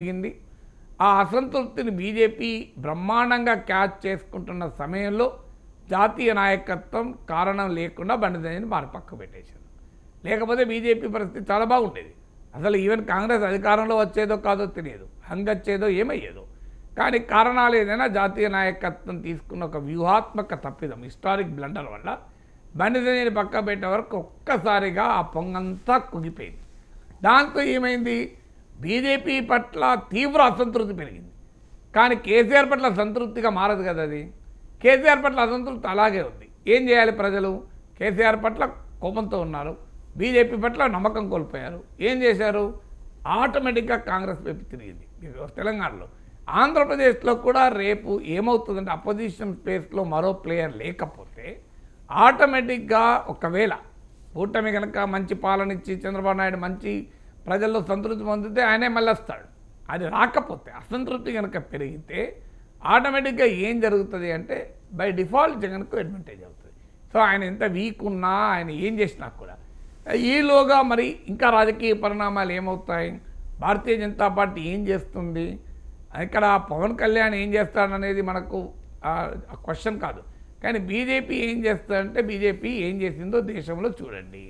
జరిగింది. ఆ అసంతృప్తిని బీజేపీ బ్రహ్మాండంగా క్యాచ్ చేసుకుంటున్న సమయంలో జాతీయ నాయకత్వం కారణం లేకుండా బండి సంజయ్ని పక్కకు పెట్టేశారు. లేకపోతే బీజేపీ పరిస్థితి చాలా బాగుండేది. అసలు ఈవెన్ కాంగ్రెస్ అధికారంలో వచ్చేదో కాదో తెలియదు, హంగచ్చేదో ఏమయ్యేదో. కానీ కారణాలు ఏదైనా జాతీయ నాయకత్వం తీసుకున్న ఒక వ్యూహాత్మక తప్పిదం, హిస్టారిక్ బ్లండర్ వల్ల బండి సంజయ్ని పక్క పెట్టే వరకు ఒక్కసారిగా ఆ పొంగంతా కుగిపోయింది. దాంతో ఏమైంది, బీజేపీ పట్ల తీవ్ర అసంతృప్తి పెరిగింది. కానీ కేసీఆర్ పట్ల సంతృప్తిగా మారదు కదా అది. కేసీఆర్ పట్ల అసంతృప్తి అలాగే ఉంది. ఏం చేయాలి ప్రజలు? కేసీఆర్ పట్ల కోపంతో ఉన్నారు, బీజేపీ పట్ల నమ్మకం కోల్పోయారు. ఏం చేశారు? ఆటోమేటిక్గా కాంగ్రెస్ వైపు తిరిగింది. తెలంగాణలో, ఆంధ్రప్రదేశ్లో కూడా రేపు ఏమవుతుందంటే అపోజిషన్ స్పేస్లో మరో ప్లేయర్ లేకపోతే ఆటోమేటిక్గా ఒకవేళ కూటమి కనుక మంచి పాలన ఇచ్చి చంద్రబాబు నాయుడు మంచి ప్రజల్లో సంతృప్తి పొందితే ఆయనే మళ్ళీ వస్తాడు. అది రాకపోతే అసంతృప్తి కనుక పెరిగితే ఆటోమేటిక్గా ఏం జరుగుతుంది అంటే బై డిఫాల్ట్ జగన్కు అడ్వాంటేజ్ అవుతుంది. సో ఆయన ఎంత వీక్ ఉన్నా, ఆయన ఏం చేసినా కూడా ఈలోగా మరి ఇంకా రాజకీయ పరిణామాలు ఏమవుతాయి, భారతీయ జనతా పార్టీ ఏం చేస్తుంది, ఇక్కడ పవన్ కళ్యాణ్ ఏం చేస్తాడనేది మనకు క్వశ్చన్ కాదు. కానీ బీజేపీ ఏం చేస్తుందంటే బీజేపీ ఏం చేసిందో దేశంలో చూడండి.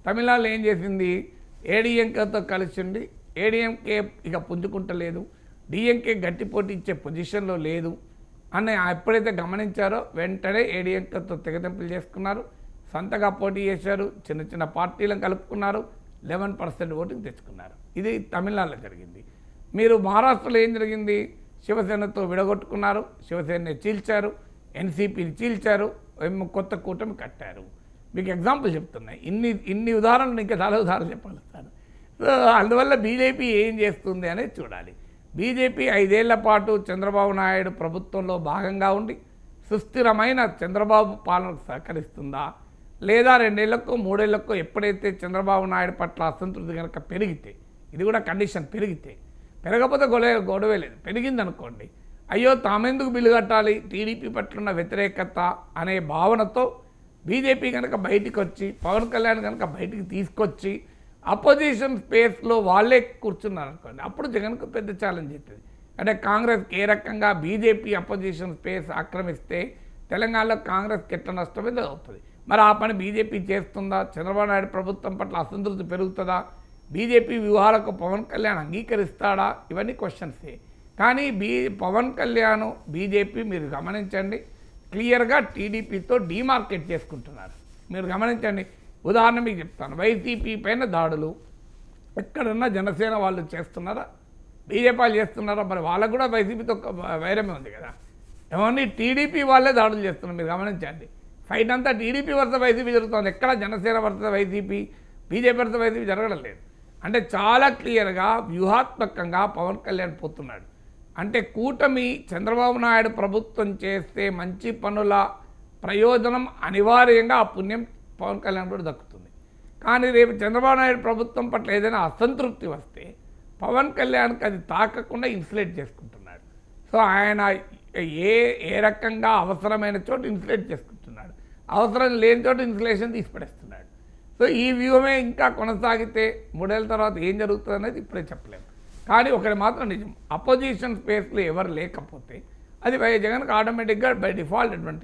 తమిళనాడులో ఏం చేసింది, ఏడీఎంకేతో కలిసి ఉండి ఏడీఎంకే ఇక పుంజుకుంటలేదు, డిఎంకే గట్టి పోటీ ఇచ్చే పొజిషన్లో లేదు అని ఎప్పుడైతే గమనించారో వెంటనే ఏడీఎంకేతో తెగదెంపులు చేసుకున్నారు, సొంతగా పోటీ చేశారు, చిన్న చిన్న పార్టీలను కలుపుకున్నారు, 11% ఓటింగ్ తెచ్చుకున్నారు. ఇది తమిళనాడులో జరిగింది. మీరు మహారాష్ట్రలో ఏం జరిగింది, శివసేనతో విడగొట్టుకున్నారు, శివసేనని చీల్చారు, ఎన్సీపీని చీల్చారు, కొత్త కూటమి కట్టారు. మీకు ఎగ్జాంపుల్ చెప్తున్నాయి. ఇన్ని ఉదాహరణలు, ఇంకా చాలా ఉదాహరణలు చెప్పగలుగుతాను. సో అందువల్ల బీజేపీ ఏం చేస్తుంది అనేది చూడాలి. బీజేపీ 5 ఏళ్ల పాటు చంద్రబాబు నాయుడు ప్రభుత్వంలో భాగంగా ఉండి సుస్థిరమైన చంద్రబాబు పాలనకు సహకరిస్తుందా, లేదా 2 ఏళ్లకో 3 ఏళ్లకో ఎప్పుడైతే చంద్రబాబు నాయుడు పట్ల అసంతృప్తి కనుక పెరిగితే, ఇది కూడా కండిషన్, పెరిగితే, పెరగకపోతే గొడవే లేదు, పెరిగిందనుకోండి, అయ్యో తామెందుకు బిల్లు కట్టాలి, టీడీపీ పట్ల ఉన్న వ్యతిరేకత అనే భావనతో బీజేపీ కనుక బయటికి వచ్చి, పవన్ కళ్యాణ్ కనుక బయటికి తీసుకొచ్చి అపోజిషన్ స్పేస్లో వాళ్ళే కూర్చున్నారు అనుకోండి, అప్పుడు జగన్కు పెద్ద ఛాలెంజ్ అవుతుంది. అంటే కాంగ్రెస్కి ఏ రకంగా బీజేపీ అపోజిషన్ స్పేస్ ఆక్రమిస్తే తెలంగాణలో కాంగ్రెస్కి ఎట్లా నష్టమైందో అవుతుంది. మరి ఆ పని బీజేపీ చేస్తుందా? చంద్రబాబు నాయుడు ప్రభుత్వం పట్ల అసంతృప్తి పెరుగుతుందా? బీజేపీ వ్యూహాలకు పవన్ కళ్యాణ్ అంగీకరిస్తాడా? ఇవన్నీ క్వశ్చన్సే. కానీ పవన్ కళ్యాణ్ బీజేపీ మీరు గమనించండి, క్లియర్గా టీడీపీతో డీమార్కెట్ చేసుకుంటున్నారు. మీరు గమనించండి, ఉదాహరణ మీకు చెప్తాను. వైసీపీ పైన దాడులు ఎక్కడన్నా జనసేన వాళ్ళు చేస్తున్నారా, బీజేపీ వాళ్ళు చేస్తున్నారా? మరి వాళ్ళకు కూడా వైసీపీతో వైరమే ఉంది కదా. ఏమన్నా టీడీపీ వాళ్ళే దాడులు చేస్తున్నారు. మీరు గమనించండి, ఫైట్ అంతా టీడీపీ వర్స వైసీపీ జరుగుతుంది. ఎక్కడ జనసేన వర్స వైసీపీ, బీజేపీ వర్స వైసీపీ జరగడం లేదు. అంటే చాలా క్లియర్గా వ్యూహాత్మకంగా పవన్ కళ్యాణ్ పోతున్నాడు. అంటే కూటమి చంద్రబాబు నాయుడు ప్రభుత్వం చేస్తే మంచి పనుల ప్రయోజనం అనివార్యంగా ఆ పుణ్యం పవన్ కళ్యాణ్ కూడా దక్కుతుంది. కానీ రేపు చంద్రబాబు నాయుడు ప్రభుత్వం పట్ల ఏదైనా అసంతృప్తి వస్తే పవన్ కళ్యాణ్కి అది తాకకుండా ఇన్సులేట్ చేసుకుంటున్నాడు. సో ఆయన ఏ రకంగా అవసరమైన చోటు ఇన్సులేట్ చేసుకుంటున్నాడు, అవసరం లేని చోటు ఇన్సులేషన్ తీసిపడేస్తున్నాడు. సో ఈ వ్యూహమే ఇంకా కొనసాగితే 3 ఏళ్ళ తర్వాత ఏం జరుగుతుంది అనేది ఇప్పుడే చెప్పలేము. కానీ ఒకటి మాత్రం నిజం, అపోజిషన్ స్పేస్లో ఎవరు లేకపోతే అది జగన్కి ఆటోమేటిక్గా బై డిఫాల్ట్ అడ్వాంటేజ్.